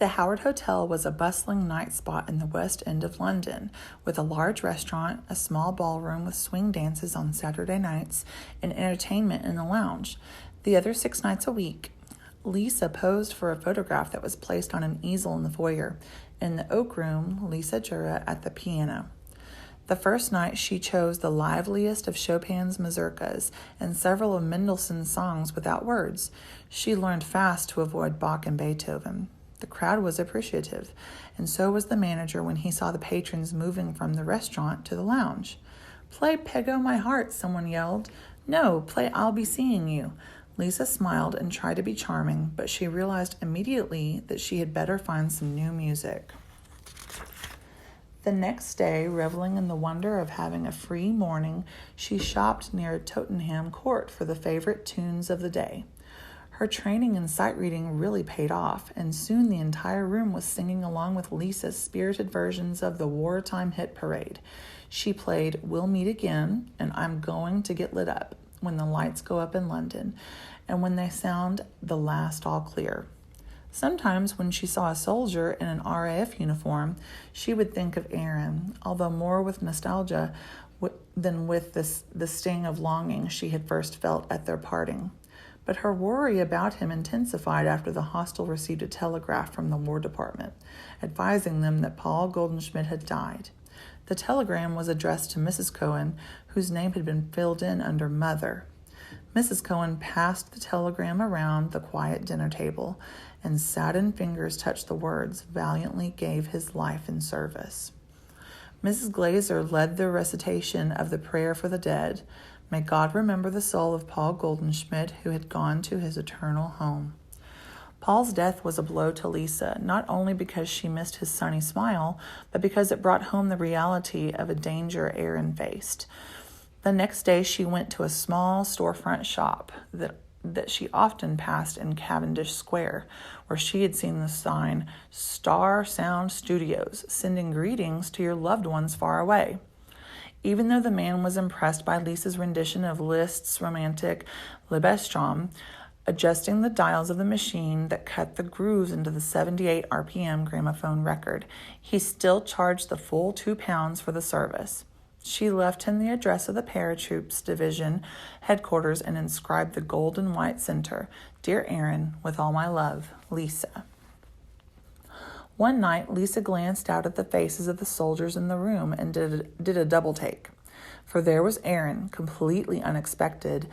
The Howard Hotel was a bustling night spot in the West End of London, with a large restaurant, a small ballroom with swing dances on Saturday nights, and entertainment in the lounge. The other 6 nights a week, Lisa posed for a photograph that was placed on an easel in the foyer. In the Oak Room, Lisa Jura at the piano. The first night, she chose the liveliest of Chopin's mazurkas and several of Mendelssohn's songs without words. She learned fast to avoid Bach and Beethoven. The crowd was appreciative, and so was the manager when he saw the patrons moving from the restaurant to the lounge. "Play Peg O' My Heart," someone yelled. "No, play I'll Be Seeing You." Lisa smiled and tried to be charming, but she realized immediately that she had better find some new music. The next day, reveling in the wonder of having a free morning, she shopped near Tottenham Court for the favorite tunes of the day. Her training in sight reading really paid off, and soon the entire room was singing along with Lisa's spirited versions of the wartime hit parade. She played "We'll Meet Again" and "I'm Going to Get Lit Up," "When the Lights Go Up in London," and "When They Sound the Last All Clear." Sometimes when she saw a soldier in an RAF uniform, she would think of Aaron, although more with nostalgia than with the sting of longing she had first felt at their parting. But her worry about him intensified after the hostel received a telegraph from the War Department, advising them that Paul Goldschmidt had died. The telegram was addressed to Mrs. Cohen, whose name had been filled in under Mother. Mrs. Cohen passed the telegram around the quiet dinner table, and saddened fingers touched the words, "Valiantly gave his life in service." Mrs. Glazer led the recitation of the prayer for the dead. May God remember the soul of Paul Goldschmidt, who had gone to his eternal home. Paul's death was a blow to Lisa, not only because she missed his sunny smile, but because it brought home the reality of a danger Aaron faced. The next day, she went to a small storefront shop that she often passed in Cavendish Square, where she had seen the sign, "Star Sound Studios, sending greetings to your loved ones far away." Even though the man was impressed by Lisa's rendition of Liszt's romantic Liebestrom, adjusting the dials of the machine that cut the grooves into the 78 RPM gramophone record, he still charged the full £2 for the service. She left him the address of the Paratroops Division headquarters and inscribed the gold and white center, "Dear Aaron, with all my love, Lisa." One night, Lisa glanced out at the faces of the soldiers in the room and did a double take. For there was Aaron, completely unexpected,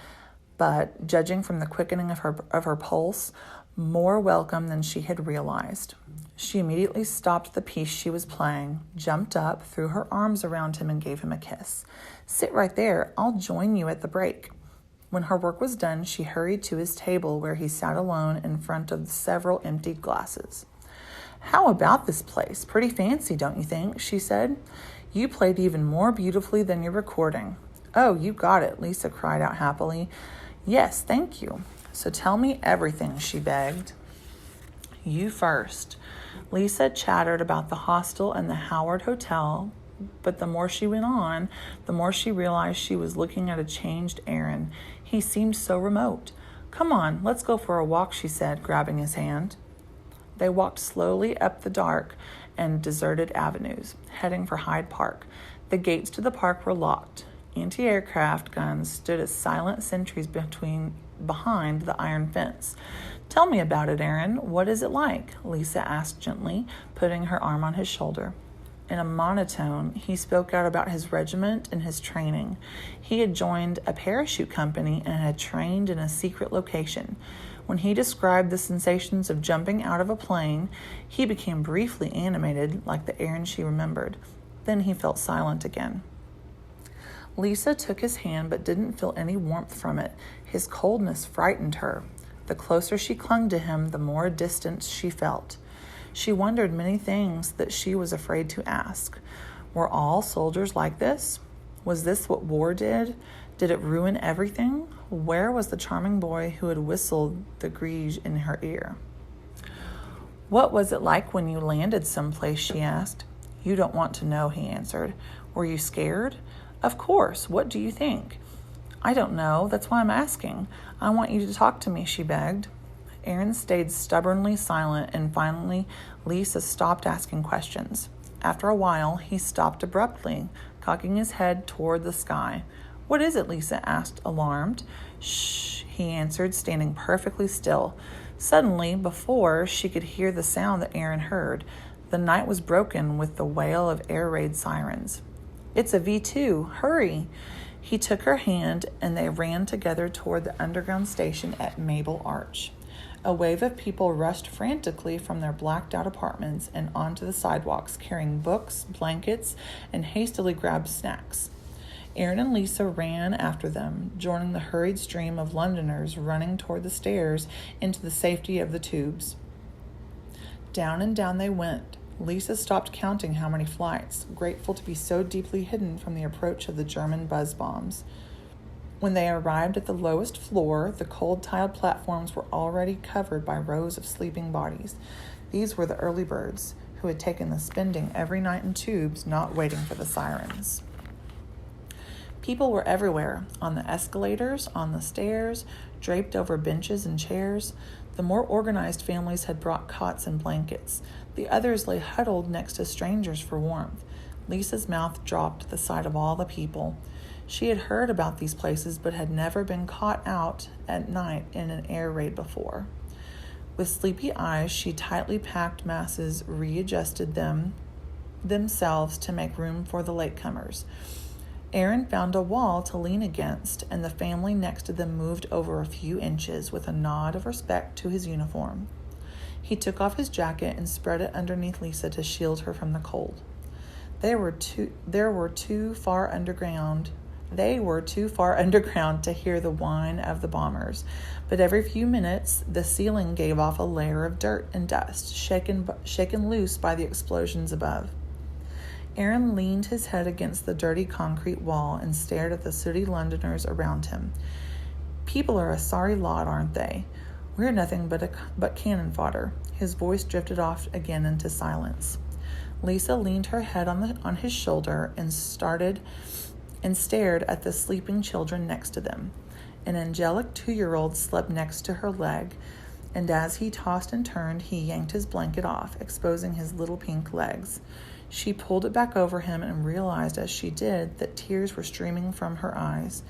but, judging from the quickening of her pulse, more welcome than she had realized. She immediately stopped the piece she was playing, jumped up, threw her arms around him, and gave him a kiss. "Sit right there. I'll join you at the break." When her work was done, she hurried to his table where he sat alone in front of several emptied glasses. "How about this place? Pretty fancy, don't you think?" she said. "You played even more beautifully than your recording." "Oh, you got it," Lisa cried out happily. "Yes, thank you. So tell me everything," she begged. "You first." Lisa chattered about the hostel and the Howard Hotel, but the more she went on, the more she realized she was looking at a changed Aaron. He seemed so remote. "Come on, let's go for a walk," she said, grabbing his hand. They walked slowly up the dark and deserted avenues, heading for Hyde Park. The gates to the park were locked. Anti-aircraft guns stood as silent sentries behind the iron fence. "Tell me about it, Aaron. What is it like?" Lisa asked gently, putting her arm on his shoulder. In a monotone, he spoke out about his regiment and his training. He had joined a parachute company and had trained in a secret location. When he described the sensations of jumping out of a plane, he became briefly animated, like the Aaron she remembered. Then he felt silent again. Lisa took his hand but didn't feel any warmth from it. His coldness frightened her. The closer she clung to him, the more distance she felt. She wondered many things that she was afraid to ask. Were all soldiers like this? Was this what war did? Did it ruin everything? Where was the charming boy who had whistled the Grige in her ear? "What was it like when you landed someplace?" she asked. "You don't want to know," he answered. "Were you scared?" "Of course. What do you think?" "I don't know. That's why I'm asking. I want you to talk to me," she begged. Aaron stayed stubbornly silent, and finally Lisa stopped asking questions. After a while, he stopped abruptly, cocking his head toward the sky. "What is it?" Lisa asked, alarmed. "Shh," he answered, standing perfectly still. Suddenly, before she could hear the sound that Aaron heard, the night was broken with the wail of air raid sirens. "It's a V2! Hurry!" He took her hand, and they ran together toward the underground station at Maple Arch. A wave of people rushed frantically from their blacked-out apartments and onto the sidewalks, carrying books, blankets, and hastily grabbed snacks. Aaron and Lisa ran after them, joining the hurried stream of Londoners running toward the stairs into the safety of the tubes. Down and down they went. Lisa stopped counting how many flights, grateful to be so deeply hidden from the approach of the German buzz bombs. When they arrived at the lowest floor, the cold-tiled platforms were already covered by rows of sleeping bodies. These were the early birds, who had taken the spending every night in tubes, not waiting for the sirens. People were everywhere, on the escalators, on the stairs, draped over benches and chairs. The more organized families had brought cots and blankets. The others lay huddled next to strangers for warmth. Lisa's mouth dropped at the sight of all the people. She had heard about these places, but had never been caught out at night in an air raid before. With sleepy eyes, she tightly packed masses, readjusted themselves to make room for the latecomers. Aaron found a wall to lean against, and the family next to them moved over a few inches with a nod of respect to his uniform. He took off his jacket and spread it underneath Lisa to shield her from the cold. They were too far underground to hear the whine of the bombers, but every few minutes the ceiling gave off a layer of dirt and dust, shaken loose by the explosions above. Aaron leaned his head against the dirty concrete wall and stared at the sooty Londoners around him. "People are a sorry lot, aren't they? We're nothing but cannon fodder." His voice drifted off again into silence. Lisa leaned her head on his shoulder and stared at the sleeping children next to them. An angelic 2-year-old slept next to her leg, and as he tossed and turned, he yanked his blanket off, exposing his little pink legs. She pulled it back over him and realized as she did that tears were streaming from her eyes.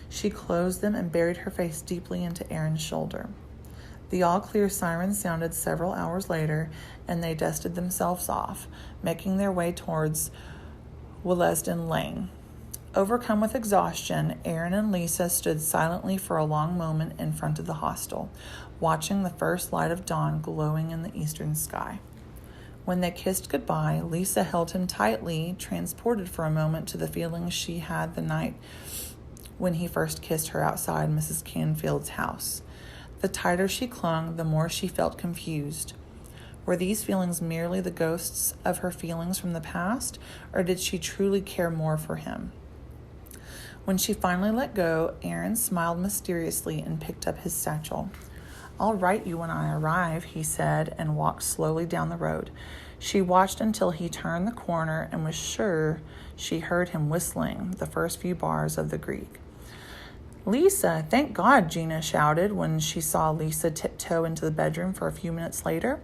She closed them and buried her face deeply into Aaron's shoulder. The all-clear siren sounded several hours later, and they dusted themselves off, making their way towards Willesden Lane. Overcome with exhaustion, Aaron and Lisa stood silently for a long moment in front of the hostel, watching the first light of dawn glowing in the eastern sky. When they kissed goodbye, Lisa held him tightly, transported for a moment to the feelings she had the night when he first kissed her outside Mrs. Canfield's house. The tighter she clung, the more she felt confused. Were these feelings merely the ghosts of her feelings from the past, or did she truly care more for him? When she finally let go, Aaron smiled mysteriously and picked up his satchel. "I'll write you when I arrive," he said, and walked slowly down the road. She watched until he turned the corner and was sure she heard him whistling the first few bars of the Greek. "Lisa, thank God," Gina shouted when she saw Lisa tiptoe into the bedroom for a few minutes later.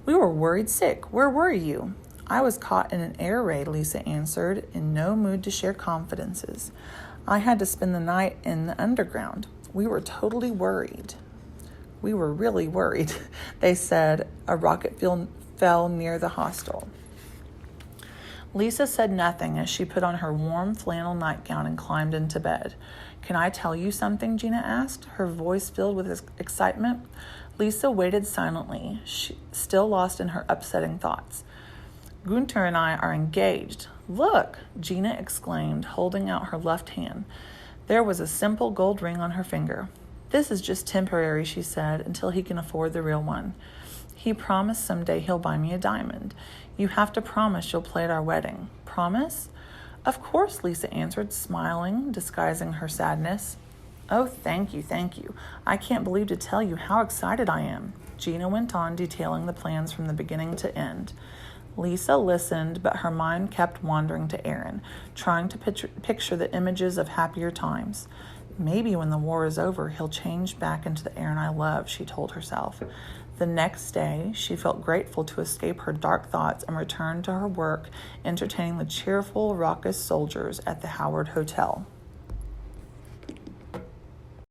"We were worried sick. Where were you?" "I was caught in an air raid," Lisa answered, in no mood to share confidences. "I had to spend the night in the underground. We were totally worried." "We were really worried," they said. A rocket fell near the hostel. Lisa said nothing as she put on her warm flannel nightgown and climbed into bed. "Can I tell you something?" Gina asked, her voice filled with excitement. Lisa waited silently, still lost in her upsetting thoughts. "Gunther and I are engaged. Look!" Gina exclaimed, holding out her left hand. There was a simple gold ring on her finger. "This is just temporary," she said, "until he can afford the real one. He promised someday he'll buy me a diamond. You have to promise you'll play at our wedding." "Promise?" "Of course," Lisa answered, smiling, disguising her sadness. "Oh, thank you. I can't believe to tell you how excited I am." Gina went on detailing the plans from the beginning to end. Lisa listened, but her mind kept wandering to Aaron, trying to picture the images of happier times. Maybe when the war is over, he'll change back into the Aaron I love, she told herself. The next day, she felt grateful to escape her dark thoughts and return to her work, entertaining the cheerful, raucous soldiers at the Howard Hotel.